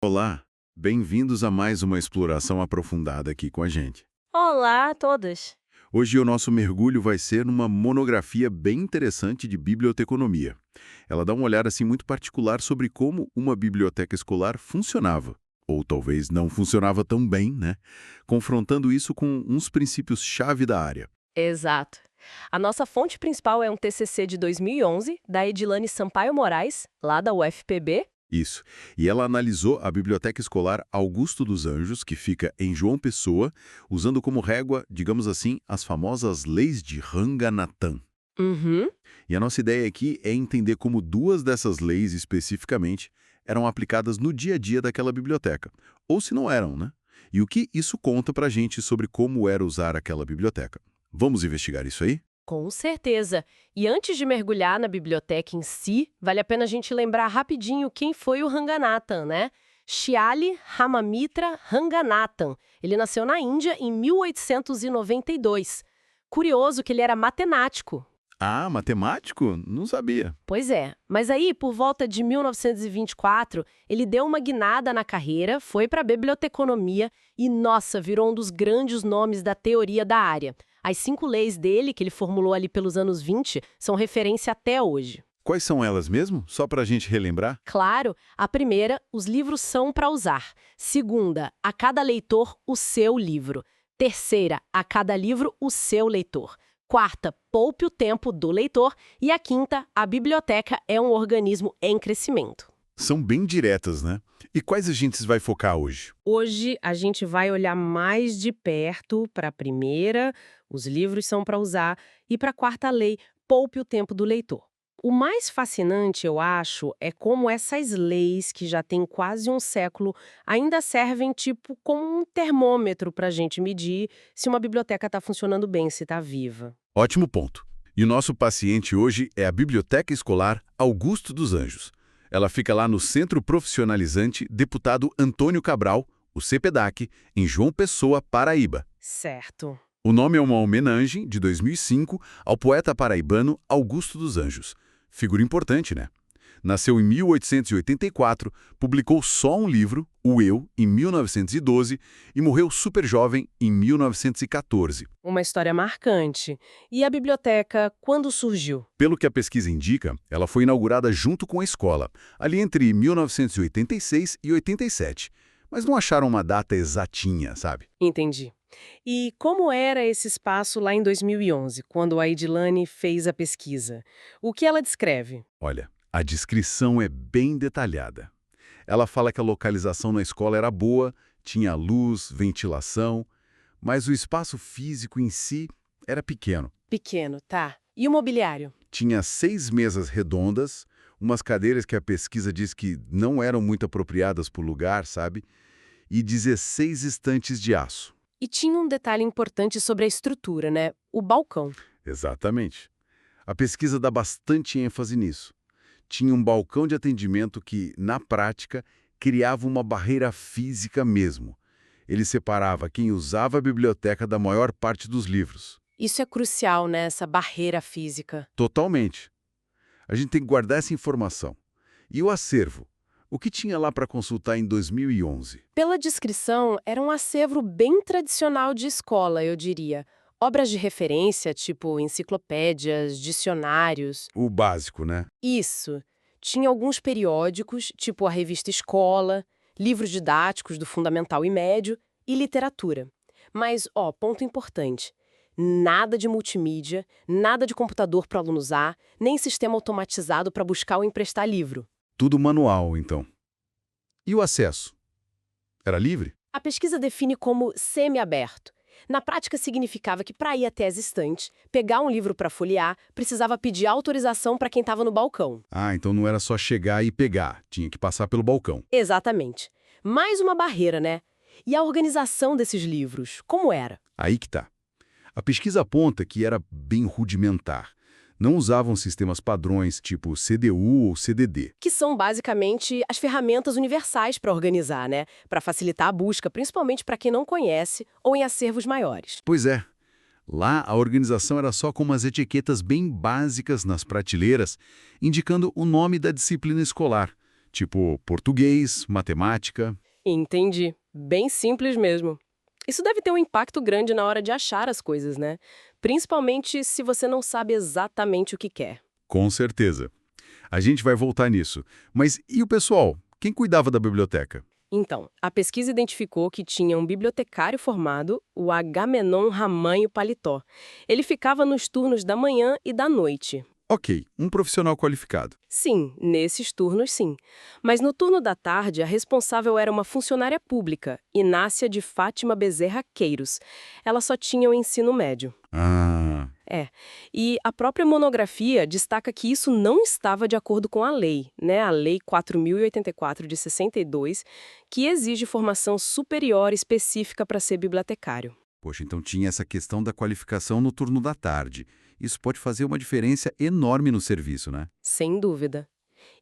Olá, bem-vindos a mais uma exploração aprofundada aqui com a gente. Olá a todos! Hoje o nosso mergulho vai ser numa monografia bem interessante de biblioteconomia. Ela dá um olhar assim muito particular sobre como uma biblioteca escolar funcionava, ou talvez não funcionava tão bem, né? Confrontando isso com uns princípios-chave da área. Exato. A nossa fonte principal é um TCC de 2011, da Edilane Sampaio Moraes, lá da UFPB. Isso. E ela analisou a Biblioteca Escolar Augusto dos Anjos, que fica em João Pessoa, usando como régua, digamos assim, as famosas leis de Ranganathan. Uhum. E a nossa ideia aqui é entender como duas dessas leis especificamente eram aplicadas no dia a dia daquela biblioteca. Ou se não eram, né? E o que isso conta pra gente sobre como era usar aquela biblioteca. Vamos investigar isso aí? Com certeza. E antes de mergulhar na biblioteca em si, vale a pena a gente lembrar rapidinho quem foi o Ranganathan, né? Shyali Ramamitra Ranganathan. Ele nasceu na Índia em 1892. Curioso que ele era matemático. Ah, matemático? Não sabia. Pois é, mas aí, por volta de 1924, ele deu uma guinada na carreira, foi para a biblioteconomia e, nossa, virou um dos grandes nomes da teoria da área. As 5 leis dele, que ele formulou ali pelos anos 20, são referência até hoje. Quais são elas mesmo? Só pra gente relembrar? Claro, a primeira, os livros são para usar. Segunda, a cada leitor, o seu livro. Terceira, a cada livro, o seu leitor. Quarta, poupe o tempo do leitor. E a quinta, a biblioteca é um organismo em crescimento. São bem diretas, né? E quais a gente vai focar hoje? Hoje a gente vai olhar mais de perto para a primeira, os livros são para usar, e para a quarta lei, poupe o tempo do leitor. O mais fascinante, eu acho, é como essas leis, que já têm quase um século, ainda servem tipo como um termômetro para a gente medir se uma biblioteca está funcionando bem, se está viva. Ótimo ponto. E o nosso paciente hoje é a Biblioteca Escolar Augusto dos Anjos. Ela fica lá no Centro Profissionalizante Deputado Antônio Cabral, o CPDAC, em João Pessoa, Paraíba. Certo. O nome é uma homenagem, de 2005, ao poeta paraibano Augusto dos Anjos. Figura importante, né? Nasceu em 1884, publicou só um livro, O Eu, em 1912, e morreu super jovem em 1914. Uma história marcante. E a biblioteca, quando surgiu? Pelo que a pesquisa indica, ela foi inaugurada junto com a escola, ali entre 1986 e 87. Mas não acharam uma data exatinha, sabe? Entendi. E como era esse espaço lá em 2011, quando a Edilane fez a pesquisa? O que ela descreve? Olha, a descrição é bem detalhada. Ela fala que a localização na escola era boa, tinha luz, ventilação, mas o espaço físico em si era pequeno. Pequeno, tá. E o mobiliário? Tinha 6 mesas redondas, umas cadeiras que a pesquisa diz que não eram muito apropriadas para o lugar, sabe? E 16 estantes de aço. E tinha um detalhe importante sobre a estrutura, né? O balcão. Exatamente. A pesquisa dá bastante ênfase nisso. Tinha um balcão de atendimento que, na prática, criava uma barreira física mesmo. Ele separava quem usava a biblioteca da maior parte dos livros. Isso é crucial, né? Essa barreira física. Totalmente. A gente tem que guardar essa informação. E o acervo? O que tinha lá para consultar em 2011? Pela descrição, era um acervo bem tradicional de escola, eu diria. Obras de referência, tipo enciclopédias, dicionários. O básico, né? Isso. Tinha alguns periódicos, tipo a revista Escola, livros didáticos do Fundamental e Médio e literatura. Mas, ó, ponto importante. Nada de multimídia, nada de computador para o aluno usar, nem sistema automatizado para buscar ou emprestar livro. Tudo manual, então. E o acesso? Era livre? A pesquisa define como semi-aberto. Na prática, significava que para ir até as estantes, pegar um livro para folhear, precisava pedir autorização para quem estava no balcão. Ah, então não era só chegar e pegar, tinha que passar pelo balcão. Exatamente. Mais uma barreira, né? E a organização desses livros, como era? Aí que tá. A pesquisa aponta que era bem rudimentar. Não usavam sistemas padrões tipo CDU ou CDD. Que são basicamente as ferramentas universais para organizar, né? Para facilitar a busca, principalmente para quem não conhece ou em acervos maiores. Pois é. Lá, a organização era só com umas etiquetas bem básicas nas prateleiras, indicando o nome da disciplina escolar, tipo português, matemática. Entendi. Bem simples mesmo. Isso deve ter um impacto grande na hora de achar as coisas, né? Principalmente se você não sabe exatamente o que quer. Com certeza. A gente vai voltar nisso. Mas e o pessoal? Quem cuidava da biblioteca? Então, a pesquisa identificou que tinha um bibliotecário formado, o Agamenon Ramanho Paletó. Ele ficava nos turnos da manhã e da noite. Ok, um profissional qualificado. Sim, nesses turnos sim. Mas no turno da tarde, a responsável era uma funcionária pública, Inácia de Fátima Bezerra Queiros. Ela só tinha o ensino médio. Ah, É, e a própria monografia destaca que isso não estava de acordo com a lei, né? A Lei 4.084 de 62, que exige formação superior específica para ser bibliotecário. poxa, então tinha essa questão da qualificação no turno da tarde. Isso pode fazer uma diferença enorme no serviço, né? Sem dúvida.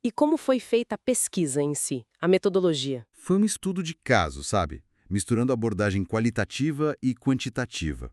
E como foi feita a pesquisa em si, a metodologia? Foi um estudo de caso, sabe? Misturando abordagem qualitativa e quantitativa.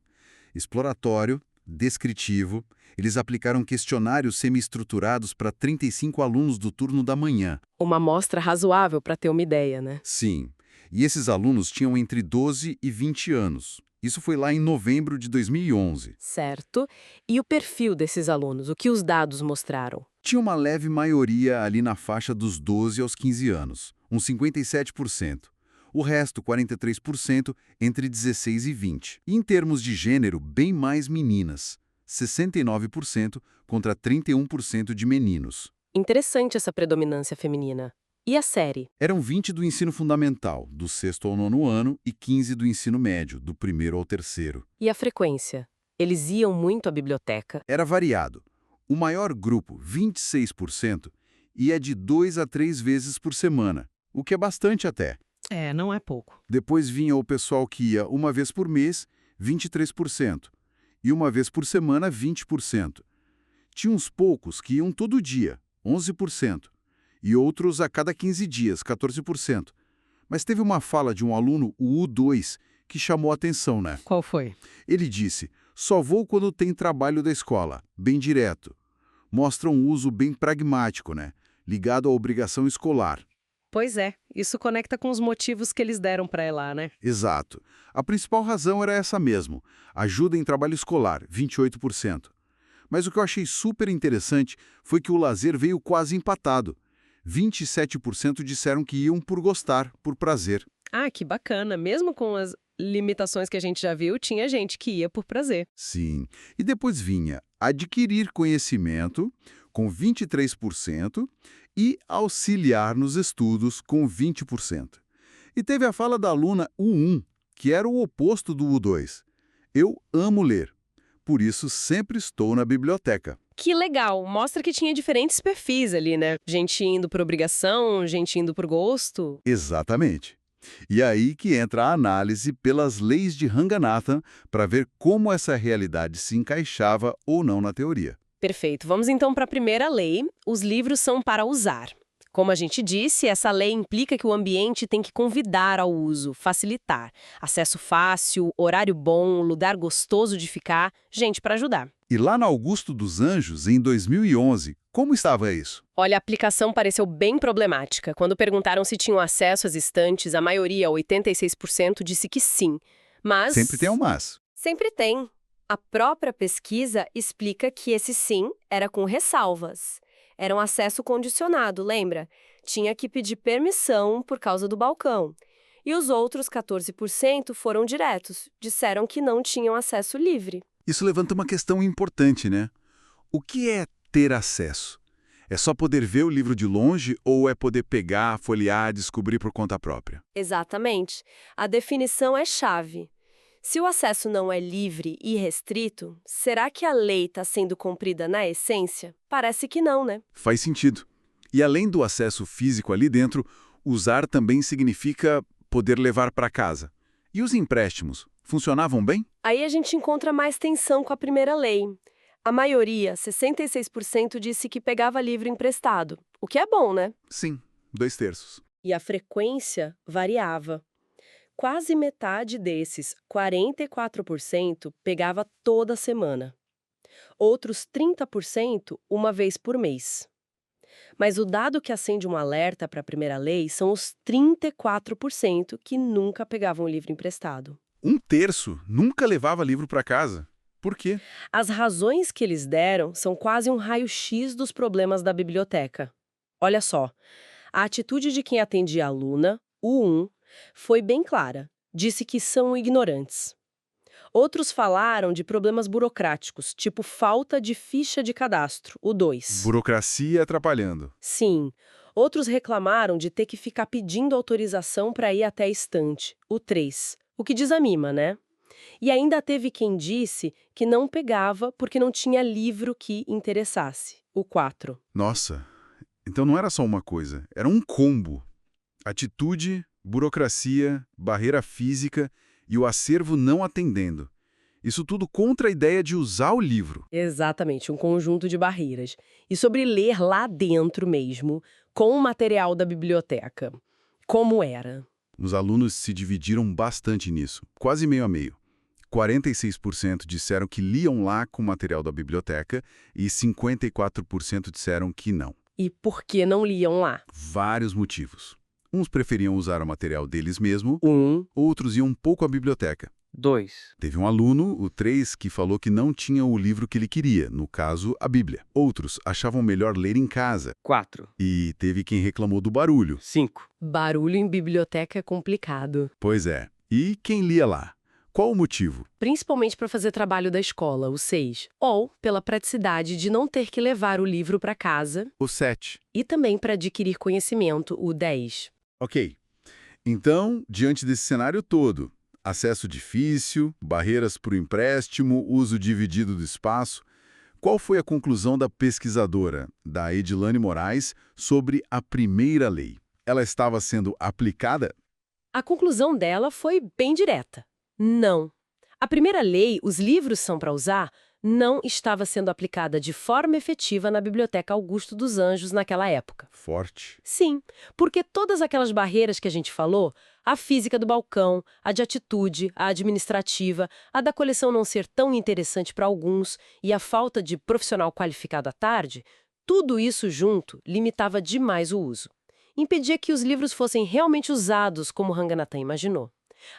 Exploratório, descritivo, eles aplicaram questionários semi-estruturados para 35 alunos do turno da manhã. Uma amostra razoável para ter uma ideia, né? Sim, e esses alunos tinham entre 12 e 20 anos. Isso foi lá em novembro de 2011. Certo. E o perfil desses alunos, o que os dados mostraram? Tinha uma leve maioria ali na faixa dos 12 aos 15 anos, uns 57%. O resto, 43%, entre 16 e 20. E em termos de gênero, bem mais meninas, 69% contra 31% de meninos. Interessante essa predominância feminina. E a série? Eram 20 do ensino fundamental, do sexto ao nono ano, e 15 do ensino médio, do primeiro ao terceiro. E a frequência? Eles iam muito à biblioteca? Era variado. O maior grupo, 26%, ia de 2 a 3 vezes por semana, o que é bastante até. É, não é pouco. Depois vinha o pessoal que ia uma vez por mês, 23%, e uma vez por semana, 20%. Tinha uns poucos que iam todo dia, 11%, e outros a cada 15 dias, 14%. Mas teve uma fala de um aluno, o U2, que chamou a atenção, né? Qual foi? Ele disse: "Só vou quando tem trabalho da escola, bem direto." Mostra um uso bem pragmático, né? Ligado à obrigação escolar. Pois é, isso conecta com os motivos que eles deram para ir lá, né? Exato. A principal razão era essa mesmo: ajuda em trabalho escolar, 28%. Mas o que eu achei super interessante foi que o lazer veio quase empatado. 27% disseram que iam por gostar, por prazer. Ah, que bacana. Mesmo com as limitações que a gente já viu, tinha gente que ia por prazer. Sim. E depois vinha adquirir conhecimento, com 23%, e auxiliar nos estudos, com 20%. E teve a fala da aluna U1, que era o oposto do U2. Eu amo ler, por isso sempre estou na biblioteca. Que legal, mostra que tinha diferentes perfis ali, né? Gente indo por obrigação, gente indo por gosto. Exatamente. E aí que entra a análise pelas leis de Ranganathan para ver como essa realidade se encaixava ou não na teoria. Perfeito. Vamos então para a primeira lei. Os livros são para usar. Como a gente disse, essa lei implica que o ambiente tem que convidar ao uso, facilitar. Acesso fácil, horário bom, lugar gostoso de ficar, gente para ajudar. E lá na Augusto dos Anjos, em 2011, como estava isso? Olha, a aplicação pareceu bem problemática. Quando perguntaram se tinham acesso às estantes, a maioria, 86%, disse que sim. Mas... Sempre tem um mas. Sempre tem. A própria pesquisa explica que esse sim era com ressalvas. Era um acesso condicionado, lembra? Tinha que pedir permissão por causa do balcão. E os outros 14% foram diretos, disseram que não tinham acesso livre. Isso levanta uma questão importante, né? O que é ter acesso? É só poder ver o livro de longe ou é poder pegar, folhear, descobrir por conta própria? Exatamente. A definição é chave. Se o acesso não é livre e restrito, será que a lei está sendo cumprida na essência? Parece que não, né? Faz sentido. E além do acesso físico ali dentro, usar também significa poder levar para casa. E os empréstimos, funcionavam bem? Aí a gente encontra mais tensão com a primeira lei. A maioria, 66%, disse que pegava livro emprestado, o que é bom, né? Sim, 2/3. E a frequência variava. Quase metade desses, 44%, pegava toda semana. Outros 30%, uma vez por mês. Mas o dado que acende um alerta para a primeira lei são os 34% que nunca pegavam o livro emprestado. 1/3 nunca levava livro para casa. Por quê? As razões que eles deram são quase um raio-x dos problemas da biblioteca. Olha só, a atitude de quem atendia a aluna, o 1, foi bem clara. Disse que são ignorantes. Outros falaram de problemas burocráticos, tipo falta de ficha de cadastro, o 2. Burocracia atrapalhando. Sim. Outros reclamaram de ter que ficar pedindo autorização para ir até a estante, o 3. O que desanima, né? E ainda teve quem disse que não pegava porque não tinha livro que interessasse, o 4. Nossa, então não era só uma coisa, era um combo. Atitude, burocracia, barreira física e o acervo não atendendo. Isso tudo contra a ideia de usar o livro. Exatamente, um conjunto de barreiras. E sobre ler lá dentro mesmo, com o material da biblioteca. Como era? Os alunos se dividiram bastante nisso, quase meio a meio. 46% disseram que liam lá com o material da biblioteca e 54% disseram que não. E por que não liam lá? Vários motivos. Uns preferiam usar o material deles mesmo, 1, outros iam um pouco à biblioteca. 2. Teve um aluno, o 3, que falou que não tinha o livro que ele queria, no caso, a Bíblia. Outros achavam melhor ler em casa. 4. E teve quem reclamou do barulho. 5. Barulho em biblioteca é complicado. Pois é. E quem lia lá? Qual o motivo? Principalmente para fazer trabalho da escola, o 6. Ou pela praticidade de não ter que levar o livro para casa. O 7. E também para adquirir conhecimento, o 10. Ok. Então, diante desse cenário todo, acesso difícil, barreiras para o empréstimo, uso dividido do espaço, qual foi a conclusão da pesquisadora, da Edilane Moraes, sobre a primeira lei? Ela estava sendo aplicada? A conclusão dela foi bem direta. Não. A primeira lei, os livros são para usar, não estava sendo aplicada de forma efetiva na Biblioteca Augusto dos Anjos naquela época. Forte. Sim, porque todas aquelas barreiras que a gente falou, a física do balcão, a de atitude, a administrativa, a da coleção não ser tão interessante para alguns e a falta de profissional qualificado à tarde, tudo isso junto limitava demais o uso. Impedia que os livros fossem realmente usados como Ranganathan imaginou.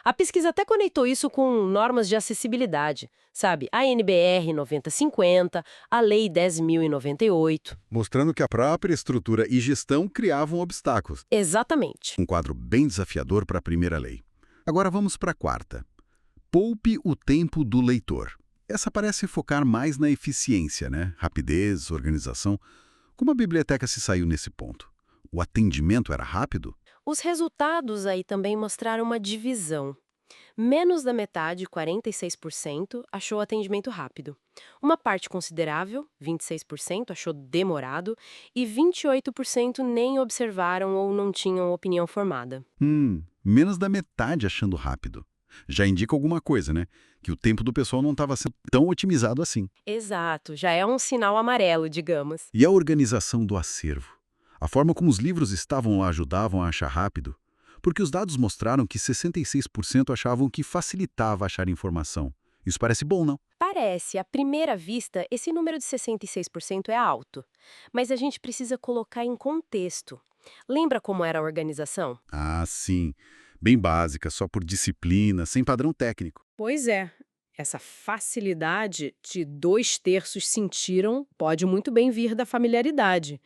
A pesquisa até conectou isso com normas de acessibilidade, sabe? A NBR 9050, a Lei 10.098. Mostrando que a própria estrutura e gestão criavam obstáculos. Exatamente. Um quadro bem desafiador para a primeira lei. Agora vamos para a quarta. Poupe o tempo do leitor. Essa parece focar mais na eficiência, né? Rapidez, organização. Como a biblioteca se saiu nesse ponto? O atendimento era rápido? Os resultados aí também mostraram uma divisão. Menos da metade, 46%, achou atendimento rápido. Uma parte considerável, 26%, achou demorado e 28% nem observaram ou não tinham opinião formada. Menos da metade achando rápido. Já indica alguma coisa, né? Que o tempo do pessoal não estava sendo tão otimizado assim. Exato, já é um sinal amarelo, digamos. E a organização do acervo? A forma como os livros estavam lá ajudavam a achar rápido? Porque os dados mostraram que 66% achavam que facilitava achar informação. Isso parece bom, não? Parece, à primeira vista, esse número de 66% é alto. Mas a gente precisa colocar em contexto. Lembra como era a organização? Ah, sim. Bem básica, só por disciplina, sem padrão técnico. Pois é. Essa facilidade de 2/3 sentiram pode muito bem vir da familiaridade.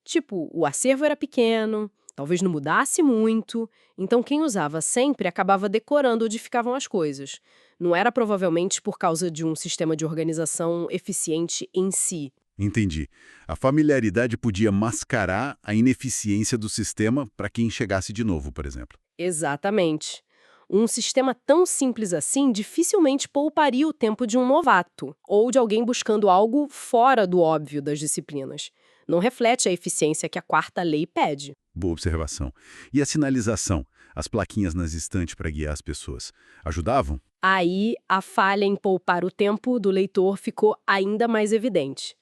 Tipo, o acervo era pequeno, talvez não mudasse muito, então quem usava sempre acabava decorando onde ficavam as coisas. Não era provavelmente por causa de um sistema de organização eficiente em si. Entendi. A familiaridade podia mascarar a ineficiência do sistema para quem chegasse de novo, por exemplo. Exatamente. Um sistema tão simples assim dificilmente pouparia o tempo de um novato ou de alguém buscando algo fora do óbvio das disciplinas. Não reflete a eficiência que a quarta lei pede. Boa observação. E a sinalização? As plaquinhas nas estantes para guiar as pessoas. Ajudavam? Aí, a falha em poupar o tempo do leitor ficou ainda mais evidente.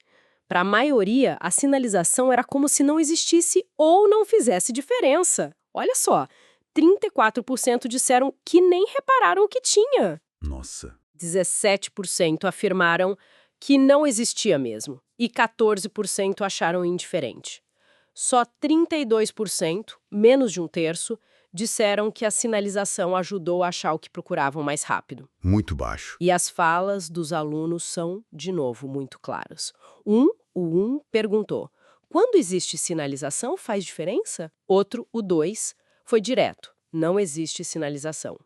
Para a maioria, a sinalização era como se não existisse ou não fizesse diferença. Olha só, 34% disseram que nem repararam o que tinha. Nossa. 17% afirmaram que não existia mesmo. E 14% acharam indiferente. Só 32%, menos de um terço, disseram que a sinalização ajudou a achar o que procuravam mais rápido. Muito baixo. E as falas dos alunos são, de novo, muito claras. O 1 perguntou: quando existe sinalização, faz diferença? Outro, o 2, foi direto: não existe sinalização.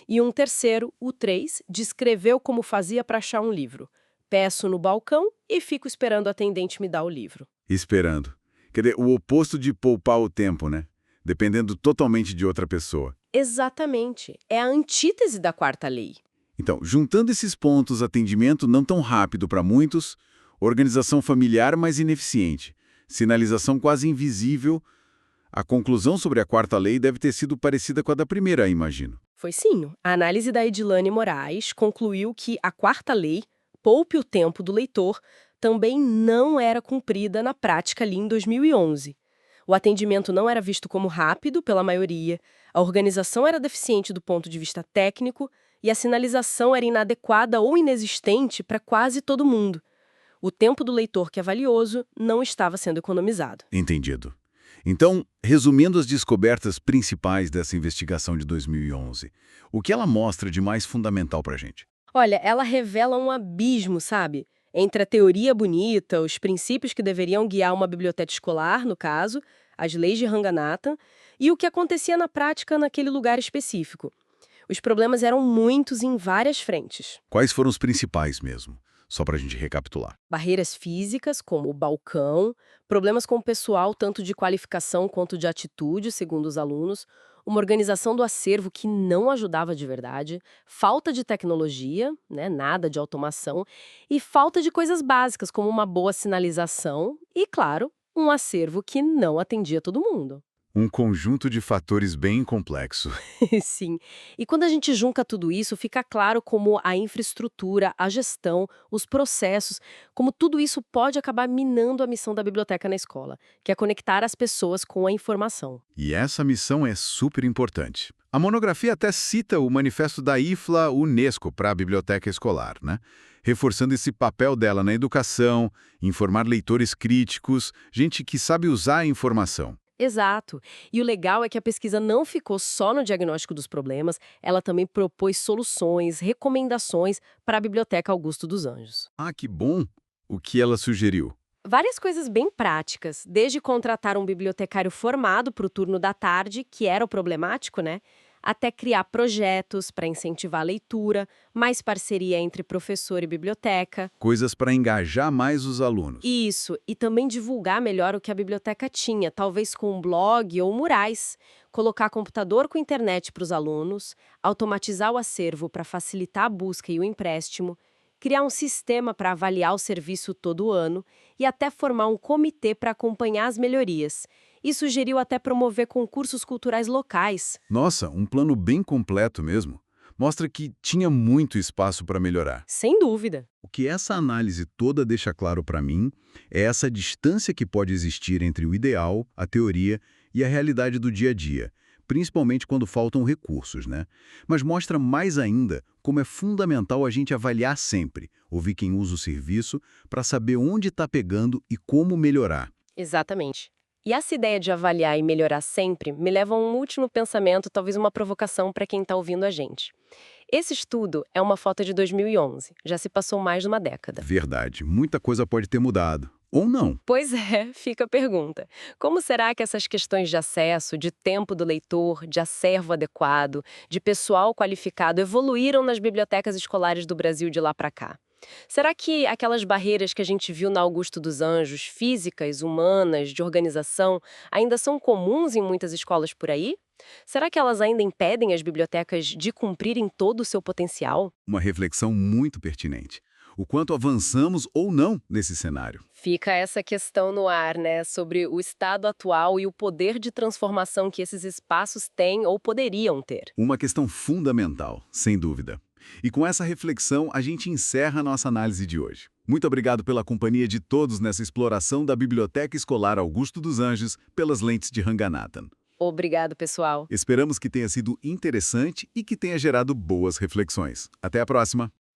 E um terceiro, o 3, descreveu como fazia para achar um livro. Peço no balcão e fico esperando a atendente me dar o livro. Esperando. Quer dizer, o oposto de poupar o tempo, né? Dependendo totalmente de outra pessoa. Exatamente. É a antítese da quarta lei. Então, juntando esses pontos, atendimento não tão rápido para muitos, organização familiar mais ineficiente, sinalização quase invisível, a conclusão sobre a quarta lei deve ter sido parecida com a da primeira, imagino. Foi sim. A análise da Edilane Moraes concluiu que a quarta lei, poupe o tempo do leitor, também não era cumprida na prática ali em 2011. O atendimento não era visto como rápido pela maioria, a organização era deficiente do ponto de vista técnico e a sinalização era inadequada ou inexistente para quase todo mundo. O tempo do leitor que é valioso não estava sendo economizado. Entendido. Então, resumindo as descobertas principais dessa investigação de 2011, o que ela mostra de mais fundamental para a gente? Olha, ela revela um abismo, sabe? Entre a teoria bonita, os princípios que deveriam guiar uma biblioteca escolar, no caso, as leis de Ranganathan, e o que acontecia na prática naquele lugar específico. Os problemas eram muitos em várias frentes. Quais foram os principais mesmo? Só para a gente recapitular. Barreiras físicas, como o balcão, problemas com o pessoal, tanto de qualificação quanto de atitude, segundo os alunos, uma organização do acervo que não ajudava de verdade, falta de tecnologia, né, nada de automação, e falta de coisas básicas, como uma boa sinalização e, claro, um acervo que não atendia todo mundo. Um conjunto de fatores bem complexo. Sim. E quando a gente junta tudo isso, fica claro como a infraestrutura, a gestão, os processos, como tudo isso pode acabar minando a missão da biblioteca na escola, que é conectar as pessoas com a informação. E essa missão é super importante. A monografia até cita o manifesto da IFLA Unesco para a biblioteca escolar, né? Reforçando esse papel dela na educação, informar leitores críticos, gente que sabe usar a informação. Exato. E o legal é que a pesquisa não ficou só no diagnóstico dos problemas, ela também propôs soluções, recomendações para a Biblioteca Augusto dos Anjos. Ah, que bom! O que ela sugeriu? Várias coisas bem práticas, desde contratar um bibliotecário formado para o turno da tarde, que era o problemático, né? Até criar projetos para incentivar a leitura, mais parceria entre professor e biblioteca. Coisas para engajar mais os alunos. Isso, e também divulgar melhor o que a biblioteca tinha, talvez com um blog ou murais. Colocar computador com internet para os alunos, automatizar o acervo para facilitar a busca e o empréstimo, criar um sistema para avaliar o serviço todo ano e até formar um comitê para acompanhar as melhorias. E sugeriu até promover concursos culturais locais. Nossa, um plano bem completo mesmo. Mostra que tinha muito espaço para melhorar. Sem dúvida. O que essa análise toda deixa claro para mim é essa distância que pode existir entre o ideal, a teoria e a realidade do dia a dia, principalmente quando faltam recursos, né? Mas mostra mais ainda como é fundamental a gente avaliar sempre, ouvir quem usa o serviço, para saber onde está pegando e como melhorar. Exatamente. E essa ideia de avaliar e melhorar sempre me leva a um último pensamento, talvez uma provocação para quem está ouvindo a gente. Esse estudo é uma foto de 2011, já se passou mais de uma década. Verdade, muita coisa pode ter mudado. Ou não. Pois é, fica a pergunta. Como será que essas questões de acesso, de tempo do leitor, de acervo adequado, de pessoal qualificado evoluíram nas bibliotecas escolares do Brasil de lá para cá? Será que aquelas barreiras que a gente viu na Augusto dos Anjos, físicas, humanas, de organização, ainda são comuns em muitas escolas por aí? Será que elas ainda impedem as bibliotecas de cumprirem todo o seu potencial? Uma reflexão muito pertinente. O quanto avançamos ou não nesse cenário. Fica essa questão no ar, né, sobre o estado atual e o poder de transformação que esses espaços têm ou poderiam ter. Uma questão fundamental, sem dúvida. E com essa reflexão, a gente encerra a nossa análise de hoje. Muito obrigado pela companhia de todos nessa exploração da Biblioteca Escolar Augusto dos Anjos pelas lentes de Ranganathan. Obrigado, pessoal. Esperamos que tenha sido interessante e que tenha gerado boas reflexões. Até a próxima!